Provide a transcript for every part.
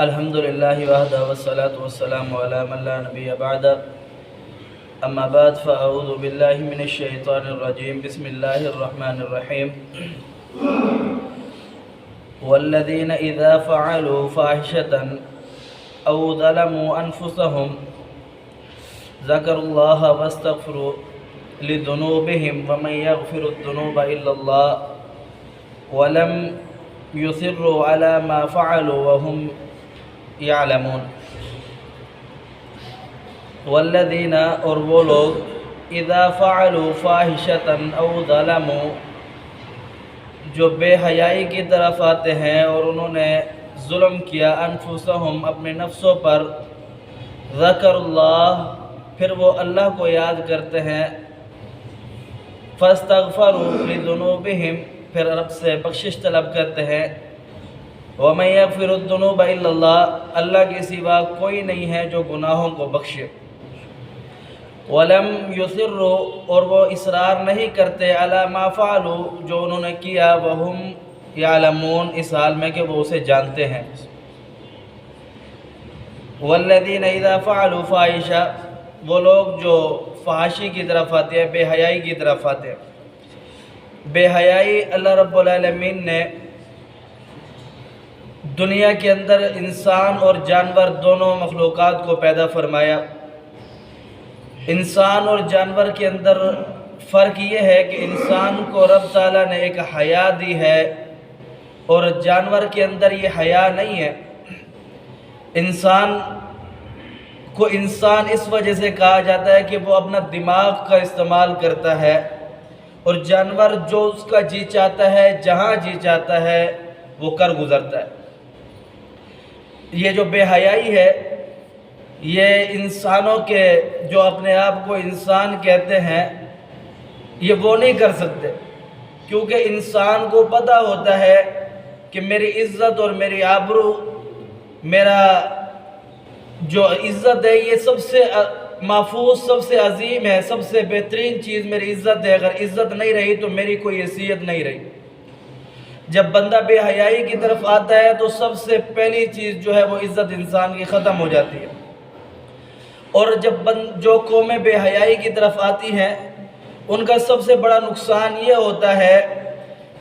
الحمد لله وحده والصلاة والسلام على من لا نبي بعده أما بعد فأعوذ بالله من الشيطان الرجيم بسم الله الرحمن الرحيم والذين إذا فعلوا فاحشة أو ظلموا أنفسهم ذكروا الله واستغفروا لذنوبهم ومن يغفر الذنوب إلا الله ولم يصروا على ما فعلوا وهم يعلمون والذین اور وہ لوگ اذا فعلوا فاحشة او ظلموا جو بے حیائی کی طرف آتے ہیں اور انہوں نے ظلم کیا انفسہم اپنے نفسوں پر ذکر اللہ پھر وہ اللہ کو یاد کرتے ہیں فاستغفروا لذنوبہم پھر رب سے بخشش طلب کرتے ہیں وَمَن يَغْفِرُ الذُّنُوبَ إِلَّا اللَّهُ اللہ کے سوا کوئی نہیں ہے جو گناہوں کو بخشے وَلَمْ يُصِرُّوا اور وہ اصرار نہیں کرتے عَلَى مَا فَعَلُوا جو انہوں نے کیا وَهُمْ يَعْلَمُونَ اس حال میں کہ وہ اسے جانتے ہیں وَالَّذِينَ إِذَا فَعَلُوا فَاحِشَةً وہ لوگ جو فحاشی کی طرف آتے ہیں بے حیائی کی طرف آتے ہیں بے حیائی اللہ رب العالمین نے دنیا کے اندر انسان اور جانور دونوں مخلوقات کو پیدا فرمایا انسان اور جانور کے اندر فرق یہ ہے کہ انسان کو رب تعالیٰ نے ایک حیا دی ہے اور جانور کے اندر یہ حیا نہیں ہے انسان کو انسان اس وجہ سے کہا جاتا ہے کہ وہ اپنا دماغ کا استعمال کرتا ہے اور جانور جو اس کا جی چاہتا ہے جہاں جی چاہتا ہے وہ کر گزرتا ہے یہ جو بے حیائی ہے یہ انسانوں کے جو اپنے آپ کو انسان کہتے ہیں یہ وہ نہیں کر سکتے کیونکہ انسان کو پتہ ہوتا ہے کہ میری عزت اور میری آبرو میرا جو عزت ہے یہ سب سے محفوظ سب سے عظیم ہے سب سے بہترین چیز میری عزت ہے اگر عزت نہیں رہی تو میری کوئی حیثیت نہیں رہی جب بندہ بے حیائی کی طرف آتا ہے تو سب سے پہلی چیز جو ہے وہ عزت انسان کی ختم ہو جاتی ہے اور جب جو قومیں بے حیائی کی طرف آتی ہیں ان کا سب سے بڑا نقصان یہ ہوتا ہے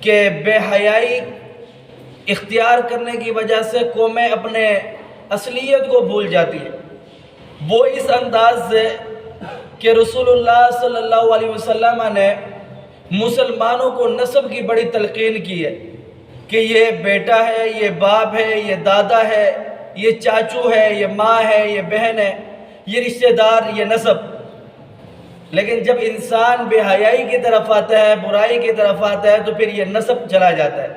کہ بے حیائی اختیار کرنے کی وجہ سے قومیں اپنے اصلیت کو بھول جاتی ہیں وہ اس انداز سے کہ رسول اللہ صلی اللہ علیہ وسلم نے مسلمانوں کو نسب کی بڑی تلقین کی ہے کہ یہ بیٹا ہے یہ باپ ہے یہ دادا ہے یہ چاچو ہے یہ ماں ہے یہ بہن ہے یہ رشتہ دار یہ نسب لیکن جب انسان بے حیائی کی طرف آتا ہے برائی کی طرف آتا ہے تو پھر یہ نسب چلا جاتا ہے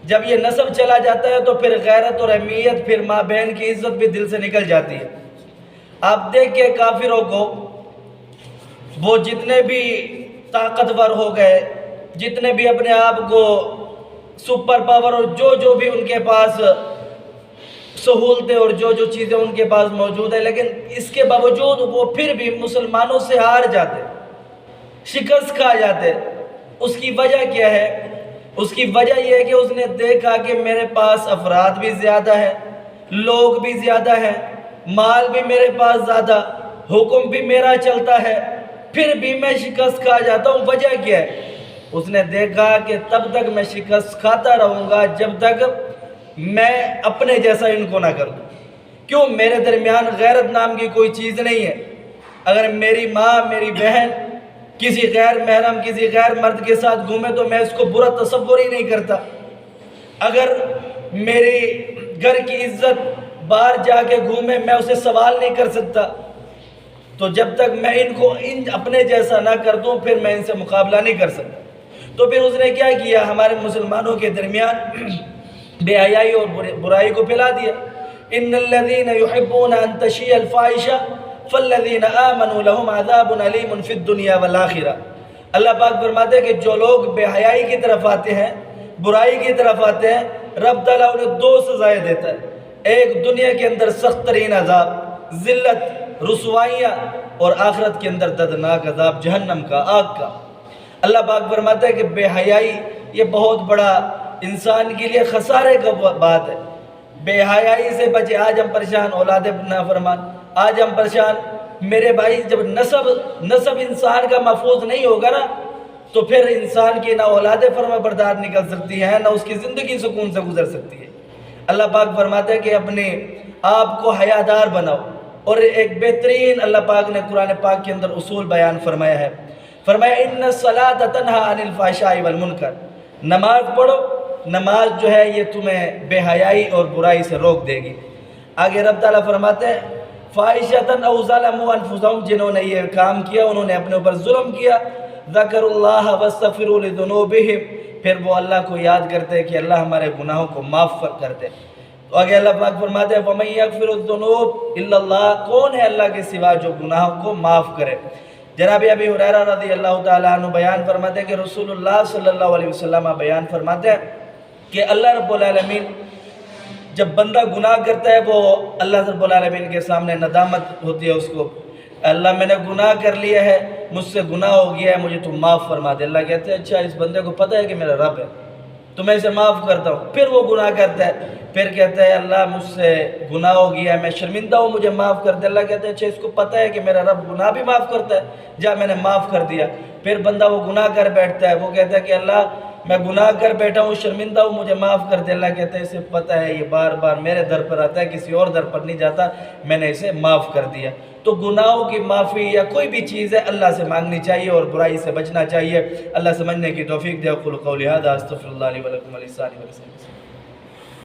جب یہ نسب چلا جاتا ہے تو پھر غیرت اور اہمیت پھر ماں بہن کی عزت بھی دل سے نکل جاتی ہے آپ دیکھیں کافروں کو وہ جتنے بھی طاقتور ہو گئے جتنے بھی اپنے آپ کو سپر پاور اور جو بھی ان کے پاس سہولتیں اور جو چیزیں ان کے پاس موجود ہیں لیکن اس کے باوجود وہ پھر بھی مسلمانوں سے ہار جاتے شکست کھا جاتے اس کی وجہ کیا ہے اس کی وجہ یہ ہے کہ اس نے دیکھا کہ میرے پاس افراد بھی زیادہ ہے لوگ بھی زیادہ ہیں مال بھی میرے پاس زیادہ حکم بھی میرا چلتا ہے پھر بھی میں شکست کھا جاتا ہوں وجہ کیا ہے اس نے دیکھا کہ تب تک میں شکست کھاتا رہوں گا جب تک میں اپنے جیسا ان کو نہ کر دوں کیوں میرے درمیان غیرت نام کی کوئی چیز نہیں ہے اگر میری ماں میری بہن کسی غیر محرم کسی غیر مرد کے ساتھ گھومے تو میں اس کو برا تصور ہی نہیں کرتا اگر میری گھر کی عزت باہر جا کے گھومے میں اسے سوال نہیں کر سکتا تو جب تک میں ان کو اپنے جیسا نہ کر دوں پھر میں ان سے مقابلہ نہیں کر سکتا تو پھر اس نے کیا کیا ہمارے مسلمانوں کے درمیان بے حیائی اور برائی کو پھیلا دیا ان الذين يحبون ان تشيع الفاحشة فالذين آمنوا لهم عذاب أليم في الدنيا والآخرة اللہ پاک فرماتے ہیں کہ جو لوگ بے حیائی کی طرف آتے ہیں برائی کی طرف آتے ہیں رب تعالیٰ انہیں دو سزائیں دیتا ہے ایک دنیا کے اندر سخت ترین عذاب ذلت رسوائیاں اور آخرت کے اندر دردناک عذاب جہنم کا آگ کا اللہ پاک فرماتا ہے کہ بے حیائی یہ بہت بڑا انسان کے لیے خسارے کا بات ہے بے حیائی سے بچے. آج ہم پریشان اولاد نافرمان، آج ہم پریشان. میرے بھائی جب نسب انسان کا محفوظ نہیں ہوگا نا تو پھر انسان کی نہ اولاد فرما بردار نکل سکتی ہے نہ اس کی زندگی سکون سے گزر سکتی ہے. اللہ پاک فرماتے ہیں کہ اپنے آپ کو حیادار بناؤ. اور ایک بہترین اللہ پاک نے قرآن پاک کے اندر اصول بیان فرمایا ہے. فرمایا ان الصلاۃ تنہی عن الفحشاء والمنکر، نماز پڑھو، نماز جو ہے یہ تمہیں بے حیائی اور برائی سے روک دے گی. آگے رب تعالیٰ فرماتے ہیں فاحشۃ او ظلموا انفسهم، جنہوں نے یہ کام کیا انہوں نے اپنے اوپر ظلم کیا. ذکروا اللہ واستغفروا لذنوبہم، پھر وہ اللہ کو یاد کرتے کہ اللہ ہمارے گناہوں کو معاف کرتے. تو آگے اللہ پاک فرماتے ہیں وَمَن يَغْفِرُ الذُّنُوبَ إِلَّا اللَّهُ، کون ہے اللہ کے سوا جو گناہوں کو معاف کرے. جناب ابی ہریرہ رضی اللہ تعالیٰ عنہ بیان فرماتے ہیں کہ رسول اللہ صلی اللہ علیہ وسلم بیان فرماتے ہیں کہ اللہ رب العالمین جب بندہ گناہ کرتا ہے وہ اللہ رب العالمین کے سامنے ندامت ہوتی ہے اس کو، اللہ میں نے گناہ کر لیا ہے، مجھ سے گناہ ہو گیا ہے، مجھے تو معاف فرما دے. اللہ کہتے ہیں اچھا اس بندے کو پتہ ہے کہ میرا رب ہے تو میں اسے معاف کرتا ہوں. پھر وہ گناہ کرتا ہے، پھر کہتا ہے اللہ مجھ سے گناہ ہو گیا ہے، میں شرمندہ ہوں، مجھے معاف کر دے. اللہ کہتے ہیں اچھا اس کو پتہ ہے کہ میرا رب گناہ بھی معاف کرتا ہے، جا میں نے معاف کر دیا. پھر بندہ وہ گناہ کر بیٹھتا ہے، وہ کہتا ہے کہ اللہ میں گناہ کر بیٹھا ہوں، شرمندہ ہوں، مجھے معاف کر دے. اللہ کہتے ہیں اسے پتہ ہے یہ بار بار میرے در پر آتا ہے، کسی اور در پر نہیں جاتا، میں نے اسے معاف کر دیا. تو گناہوں کی معافی یا کوئی بھی چیز ہے اللہ سے مانگنی چاہیے اور برائی سے بچنا چاہیے. اللہ سمجھنے کی توفیق دے. اقول قولی ھذا استغفر اللہ لی ولکم ولسائر المسلمین.